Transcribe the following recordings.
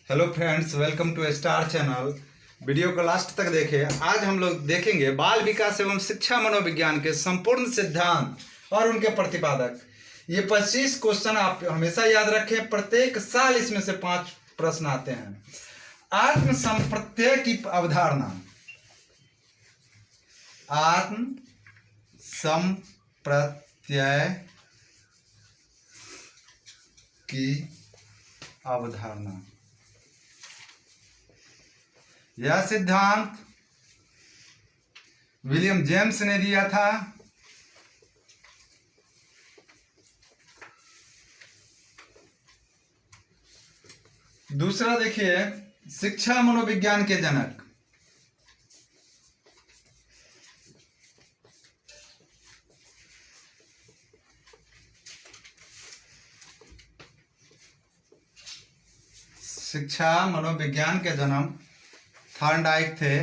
Hello friends, welcome to star channel. Video को last तक देखें। आज हम लोग देखेंगे बाल विकास एवं शिक्षा मनोविज्ञान के संपूर्ण सिद्धांत और उनके प्रतिपादक। ये 25 क्वेश्चन आप हमेशा याद रखें। प्रत्येक साल इसमें से 5 प्रश्न आते हैं। आत्म संप्रत्यय की अवधारणा, आत्म संप्रत्यय की अवधारणा, यह सिद्धांत विलियम जेम्स ने दिया था। दूसरा देखिए, शिक्षा मनोविज्ञान के जनक, शिक्षा मनोविज्ञान के जन्म थॉर्नडाइक थे।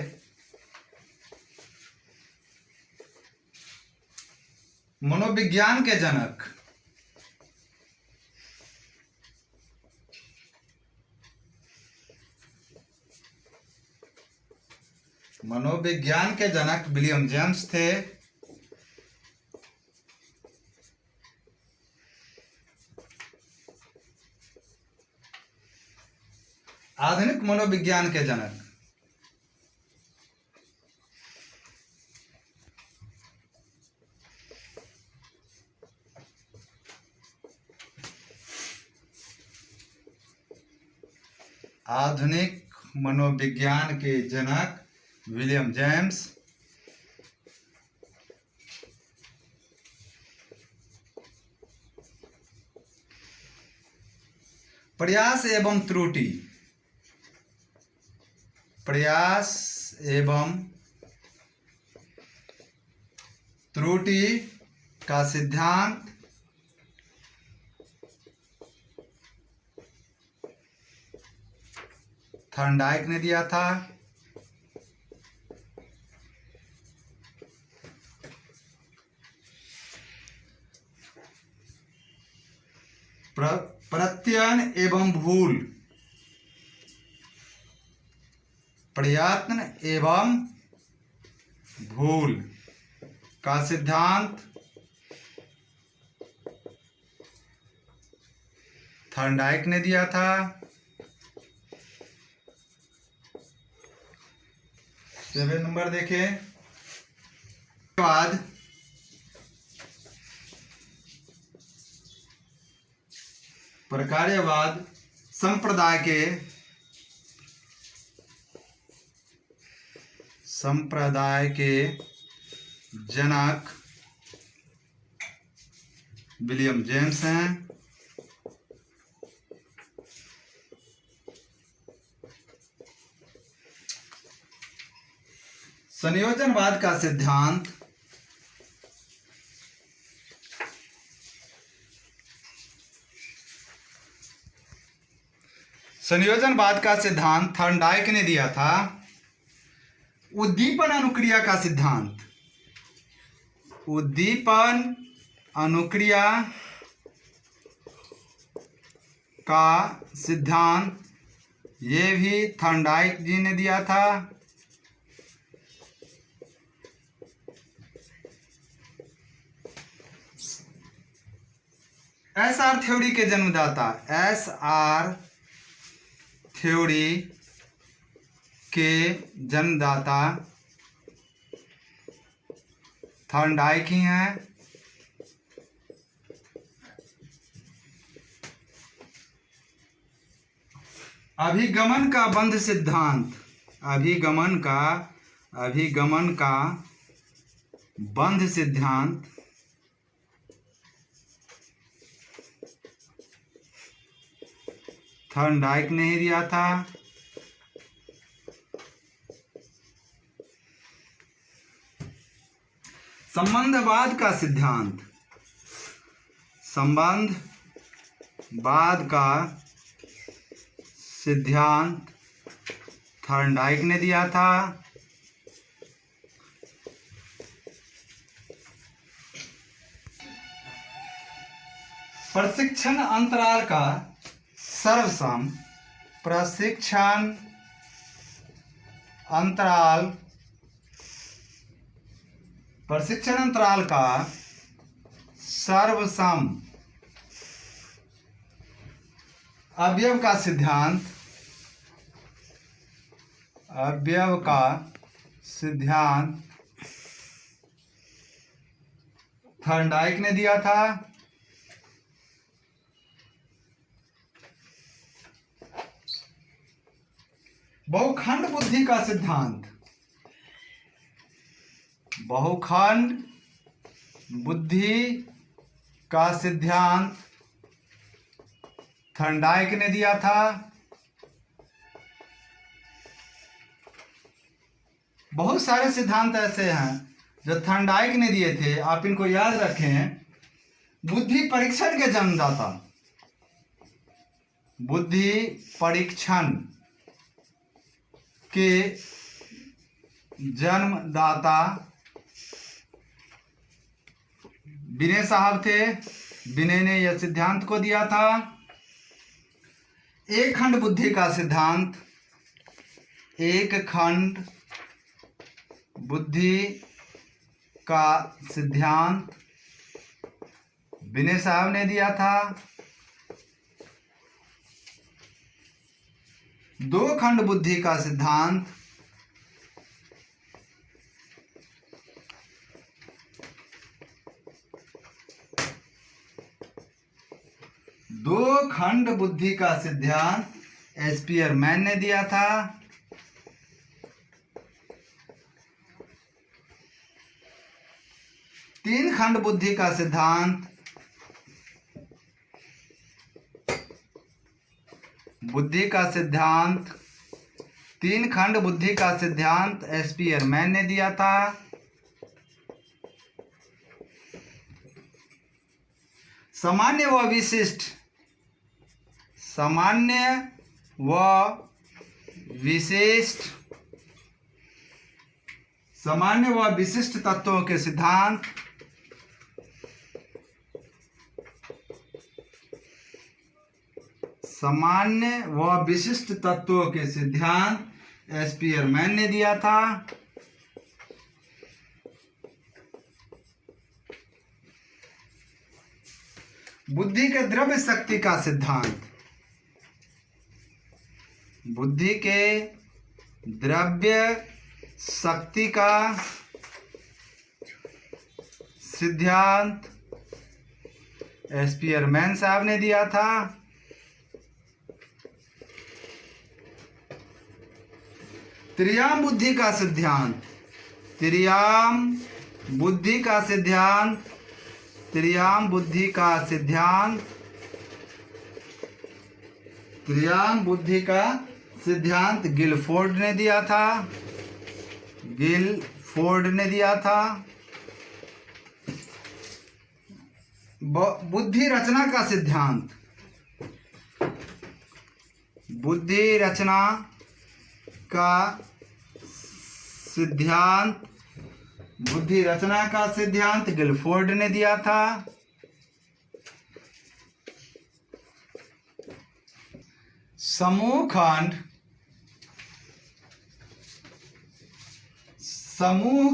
मनोविज्ञान के जनक विलियम जेम्स थे। आधुनिक मनोविज्ञान के जनक आधुनिक मनोविज्ञान के जनक विलियम जेम्स। प्रयास एवं त्रुटि, प्रयास एवं त्रुटि का सिद्धांत थॉर्नडाइक ने दिया था। प्रत्ययन एवं भूल, प्रयत्न एवं भूल का सिद्धांत थॉर्नडाइक ने दिया था। 7 नंबर देखें। बाद प्रकार्यवाद संप्रदाय के जनक विलियम जेम्स हैं। संयोजनवाद का सिद्धांत थॉर्नडाइक ने दिया था। उद्दीपन अनुक्रिया का सिद्धांत, उद्दीपन अनुक्रिया का सिद्धांत ये भी थॉर्नडाइक जी ने दिया था। एसआर थ्योरी के जन्मदाता, एसआर थ्योरी के जन्मदाता थॉर्नडाइक ही हैं। अभिगमन का बंध सिद्धांत, अभिगमन का बंध सिद्धांत थॉर्नडाइक ने ही दिया था। संबंधवाद का सिद्धांत, संबंधवाद का सिद्धांत थॉर्नडाइक ने दिया था। प्रशिक्षण अंतराल का सर्वसम प्रशिक्षण अंतराल का सर्वसम अवयव का सिद्धांत थॉर्नडाइक ने दिया था। बहुखंड बुद्धि का सिद्धांत थॉर्नडाइक ने दिया था। बहुत सारे सिद्धांत ऐसे हैं जो थॉर्नडाइक ने दिए थे, आप इनको याद रखें। बुद्धि परीक्षण के जन्मदाता, बुद्धि परीक्षण के जन्मदाता बिने साहब थे। बिने ने यह सिद्धांत को दिया था। एक खंड बुद्धि का सिद्धांत, एक खंड बुद्धि का सिद्धांत बिने साहब ने दिया था। दो खंड बुद्धि का सिद्धांत स्पीयरमैन ने दिया था। तीन खंड बुद्धि का सिद्धांत तीन खंड बुद्धि का सिद्धांत स्पीयरमैन ने दिया था। सामान्य व विशिष्ट तत्वों के सिद्धांत स्पीयरमैन ने दिया था। बुद्धि के द्रव्य शक्ति का सिद्धांत स्पीयरमैन साहब ने दिया था। त्रियाम बुद्धि का सिद्धांत गिलफोर्ड ने दिया था। बुद्धि रचना का सिद्धांत गिलफोर्ड ने दिया था। समूह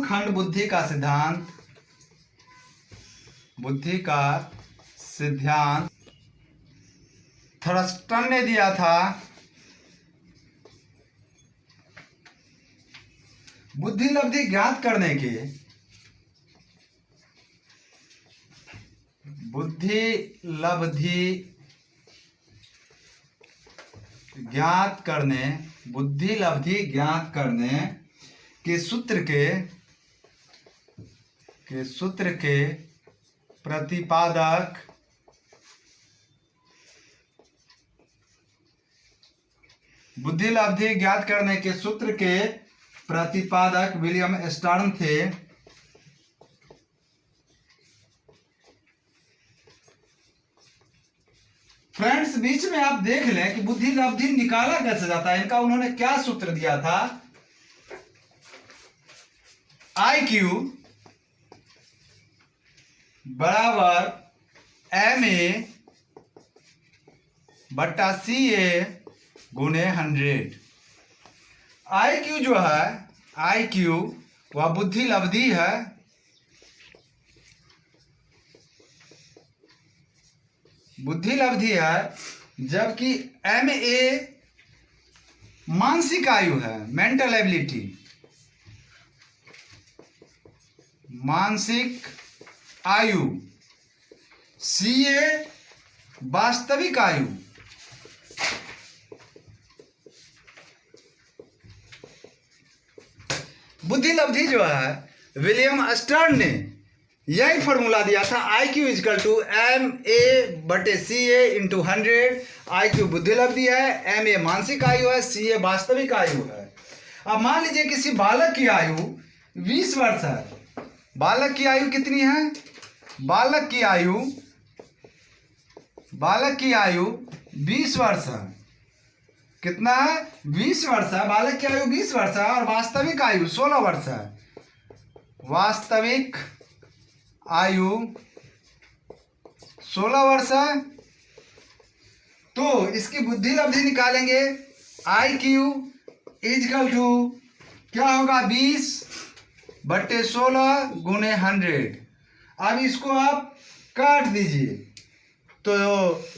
खंड बुद्धि का सिद्धांत थर्स्टन ने दिया था। बुद्धि लब्धि ज्ञात करने के सूत्र के प्रतिपादक विलियम स्टर्न थे। फ्रेंड्स, बीच में आप देख लें कि बुद्धि लब्धि निकाला कैसे जाता है। इनका उन्होंने क्या सूत्र दिया था? IQ बराबर MA/CA गुने 100। IQ जो है, IQ वह बुद्धि लब्धि है, बुद्धि लब्धि है, जबकि MA मानसिक आयु है, मेंटल एबिलिटी, मानसिक आयु। CA वास्तविक आयु। बुद्धि लब्धि जो है, विलियम स्टर्न ने यही फॉर्मूला दिया था, IQ equal to MA/CA into 100। IQ बुद्धि लब्धि है, MA मानसिक आयु है, CA वास्तविक आयु है। अब मान लीजिए किसी बालक की आयु 20 वर्ष है। बालक की आयु कितनी है? बालक की आयु 20 वर्ष है। कितना है? 20 वर्ष है। बालक की आयु 20 वर्ष है और वास्तविक आयु 16 वर्ष है। वास्तविक आयु 16 वर्ष है। तो इसकी बुद्धि लब्धि निकालेंगे। IQ इजकल टू क्या होगा? 20/16 गुने 100। अब इसको आप काट दीजिए, तो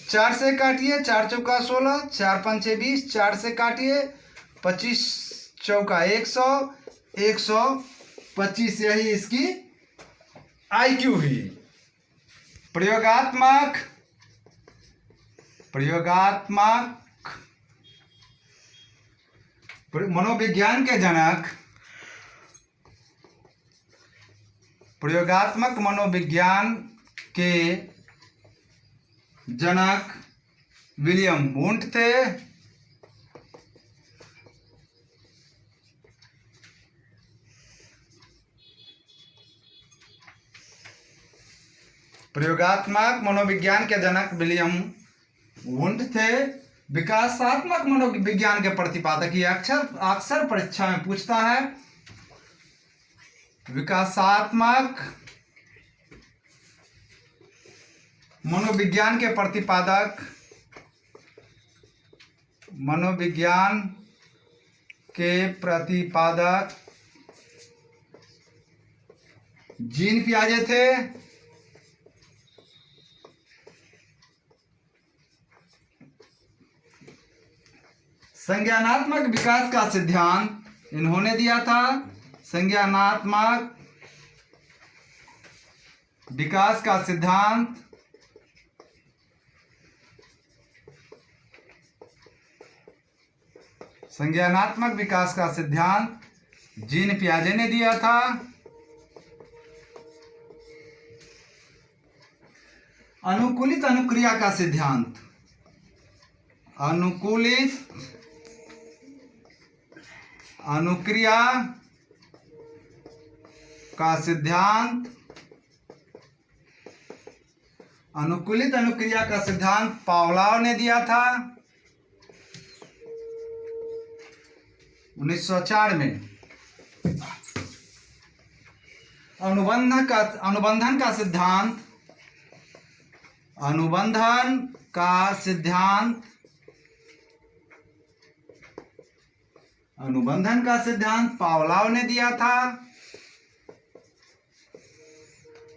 4 से काटिए, 4 चौका 16, 4 पंचे 20, 4 से काटिए, 25 चौका 100, 125। यही इसकी IQ हुई। प्रयोगात्मक मनोविज्ञान के जनक, प्रयोगात्मक मनोविज्ञान के जनक विलियम वुंट थे। प्रयोगात्मक मनोविज्ञान के जनक विलियम वुंट थे। विकासात्मक मनोविज्ञान के प्रतिपादक, ये अक्सर परीक्षा में पूछता है। विकासात्मक मनोविज्ञान के प्रतिपादक, जीन पियाजे थे। संज्ञानात्मक विकास का सिद्धांत इन्होंने दिया था। संज्ञानात्मक विकास का सिद्धांत जीन पियाजे ने दिया था। अनुकूलित अनुक्रिया का सिद्धांत, अनुकूलित अनुक्रिया का सिद्धांत पावलोव ने दिया था 1904 में। अनुबंधन का सिद्धांत पावलोव ने दिया था।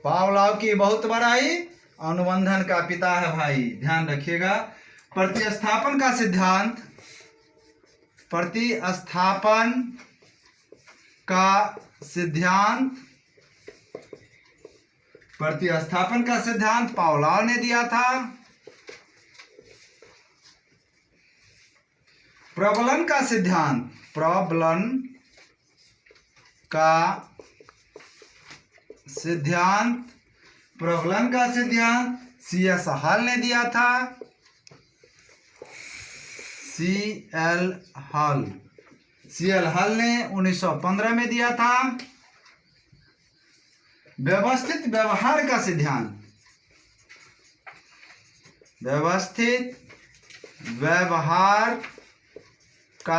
पावलोव की बहुत बड़ाई, अनुबंधन का पिता है भाई, ध्यान रखिएगा। प्रतिस्थापन का सिद्धांत पावलोव ने दिया था। प्रबलन का सिद्धांत C.S. हॉल ने दिया था। C.L. हॉल ने 1915 में दिया था। व्यवस्थित व्यवहार का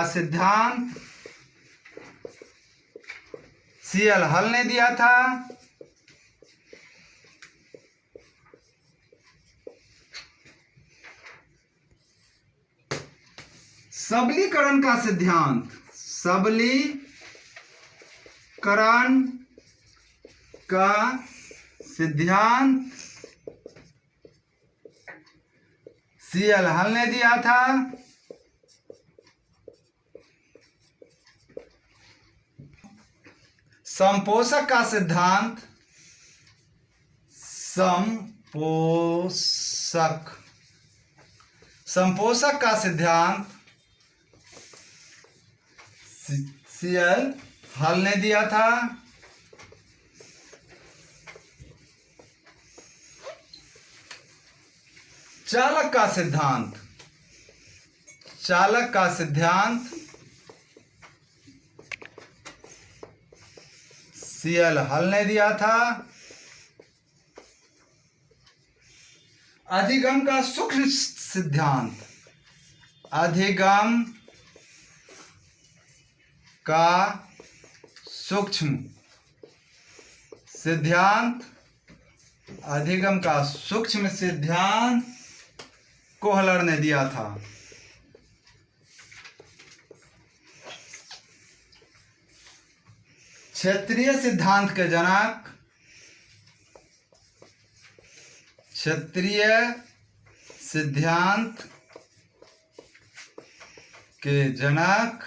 सिद्धांत C.L. हॉल ने दिया था। सबलीकरण का सिद्धांत, सबलीकरण का सिद्धांत CL हल ने दिया था। संपोषक का सिद्धांत, संपोषक का सिद्धांत CL हल ने दिया था। चालक का सिद्धांत, CL हल ने दिया था। अधिगम का सूक्ष्म सिद्धांत, अधिगम का सूक्ष्म सिद्धांत कोहलर ने दिया था। क्षेत्रीय सिद्धांत के जनक,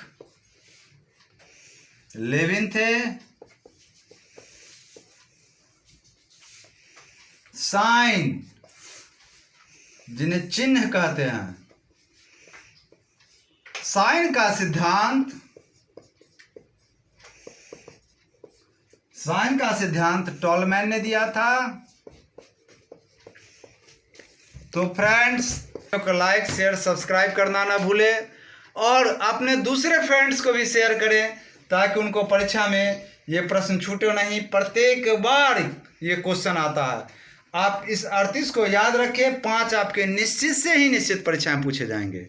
लेविन थे। साइन, जिन्हें चिन्ह कहते हैं, साइन का सिद्धांत टॉलमैन ने दिया था। तो फ्रेंड्स, लाइक शेयर सब्सक्राइब करना ना भूले और अपने दूसरे फ्रेंड्स को भी शेयर करें ताकि उनको परीक्षा में ये प्रश्न छूटे नहीं। प्रत्येक बार ये क्वेश्चन आता है। आप इस 38 को याद रखें, 5 आपके निश्चित से ही निश्चित परीक्षा में पूछे जाएंगे।